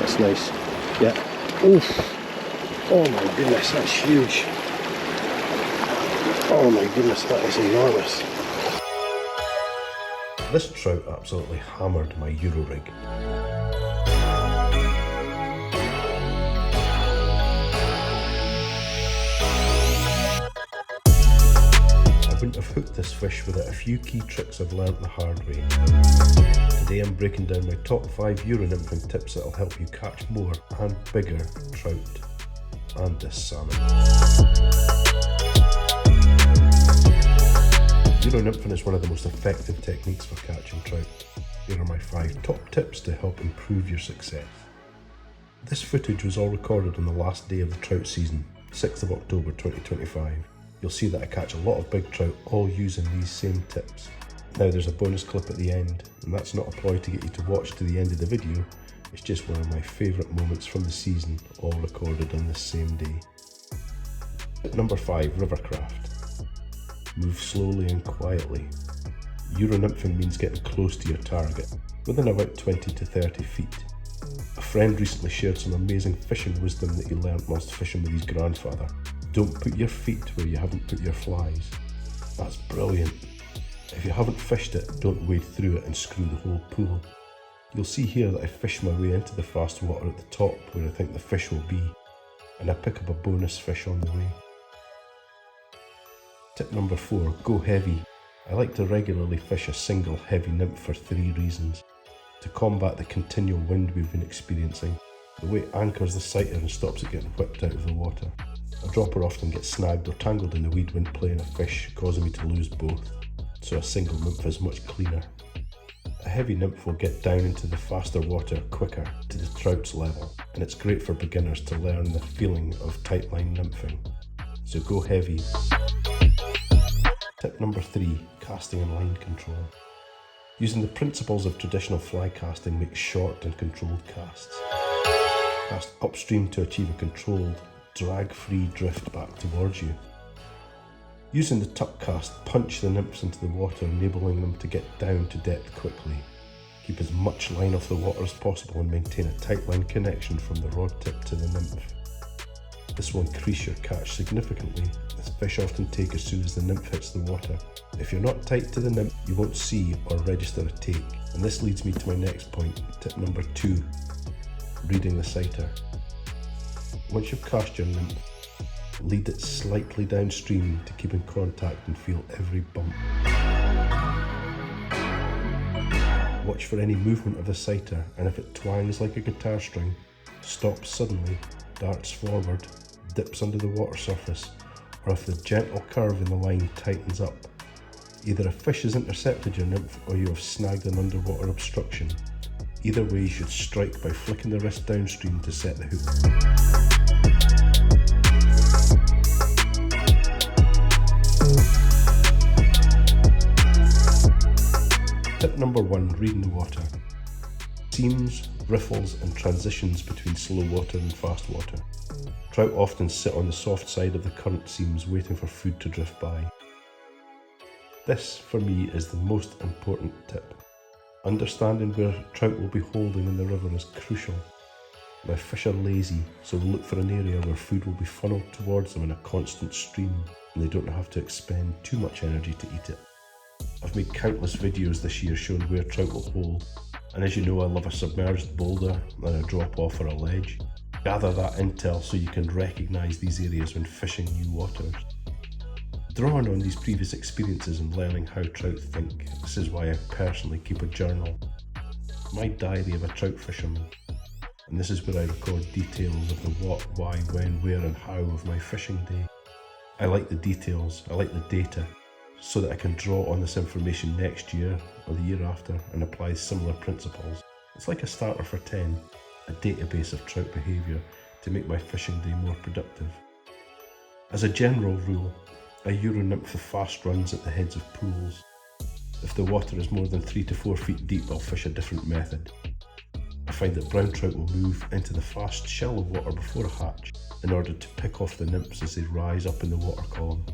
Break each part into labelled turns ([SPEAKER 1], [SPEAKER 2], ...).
[SPEAKER 1] that's nice. Yeah. Oof. Oh my goodness, that's huge. Oh my goodness, that is enormous. This trout absolutely hammered my Euro rig. I wouldn't have hooked this fish without a few key tricks I've learnt the hard way. Today I'm breaking down my top 5 Euro nymphing tips that'll help you catch more and bigger trout and this salmon. Euro nymphing is one of the most effective techniques for catching trout. Here are my 5 top tips to help improve your success. This footage was all recorded on the last day of the trout season, 6th of October 2025. You'll see that I catch a lot of big trout all using these same tips. Now there's a bonus clip at the end, and that's not a ploy to get you to watch to the end of the video, it's just one of my favourite moments from the season, all recorded on this same day. Tip number 5, rivercraft. Move slowly and quietly. Euro nymphing means getting close to your target, within about 20 to 30 feet. A friend recently shared some amazing fishing wisdom that he learnt whilst fishing with his grandfather. Don't put your feet where you haven't put your flies. That's brilliant. If you haven't fished it, don't wade through it and screw the whole pool. You'll see here that I fish my way into the fast water at the top where I think the fish will be, and I pick up a bonus fish on the way. Tip number 4, go heavy. I like to regularly fish a single heavy nymph for 3 reasons. To combat the continual wind we've been experiencing, the weight anchors the sighter and stops it getting whipped out of the water. A dropper often gets snagged or tangled in the weed when playing a fish, causing me to lose both, so a single nymph is much cleaner. A heavy nymph will get down into the faster water quicker to the trout's level, and it's great for beginners to learn the feeling of tight line nymphing. So go heavy. Tip number 3, casting and line control. Using the principles of traditional fly casting makes short and controlled casts. Cast upstream to achieve a controlled, drag-free drift back towards you. Using the tuck cast, punch the nymphs into the water, enabling them to get down to depth quickly. Keep as much line off the water as possible and maintain a tight line connection from the rod tip to the nymph. This will increase your catch significantly, as fish often take as soon as the nymph hits the water. If you're not tight to the nymph, you won't see or register a take. And this leads me to my next point, tip number 2, reading the sighter. Once you've cast your nymph, lead it slightly downstream to keep in contact and feel every bump. Watch for any movement of the sighter, and if it twangs like a guitar string, stops suddenly, darts forward, dips under the water surface, or if the gentle curve in the line tightens up. Either a fish has intercepted your nymph or you have snagged an underwater obstruction. Either way, you should strike by flicking the wrist downstream to set the hook. Tip number 1, reading the water. Seams, riffles and transitions between slow water and fast water. Trout often sit on the soft side of the current seams waiting for food to drift by. This, for me, is the most important tip. Understanding where trout will be holding in the river is crucial. Now, fish are lazy, so they'll look for an area where food will be funneled towards them in a constant stream, and they don't have to expend too much energy to eat it. I've made countless videos this year showing where trout will hold, and as you know, I love a submerged boulder and a drop off or a ledge. Gather that intel so you can recognise these areas when fishing new waters. Drawing on these previous experiences and learning how trout think, this is why I personally keep a journal, my diary of a trout fisherman, and this is where I record details of the what, why, when, where and how of my fishing day. I like the details, I like the data, so that I can draw on this information next year or the year after and apply similar principles. It's like a starter for 10, a database of trout behaviour to make my fishing day more productive. As a general rule, I Euro nymph the fast runs at the heads of pools. If the water is more than 3 to 4 feet deep, I'll fish a different method. I find that brown trout will move into the fast shallow water before a hatch in order to pick off the nymphs as they rise up in the water column.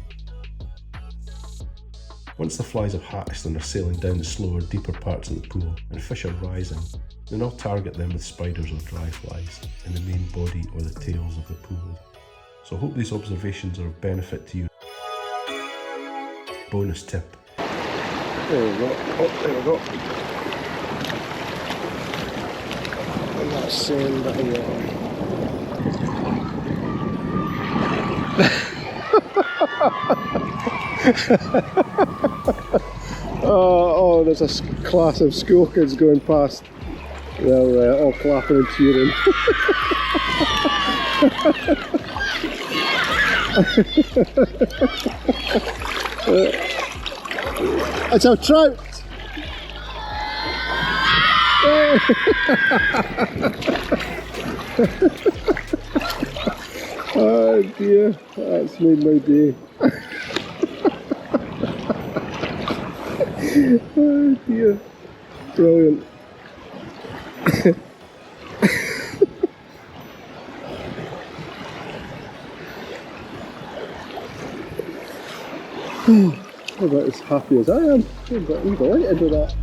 [SPEAKER 1] Once the flies have hatched and are sailing down the slower, deeper parts of the pool and fish are rising, Do not target them with spiders or dry flies in the main body or the tails of the pool. So I hope these observations are of benefit to you. Bonus tip.
[SPEAKER 2] There we go. Oh, there we go. And that's same bit of water. Oh, there's a class of school kids going past. They're all clapping and cheering. It's a trout! Oh dear, that's made my day. Oh dear, brilliant. I'm about as happy as I am. I'm delighted with that.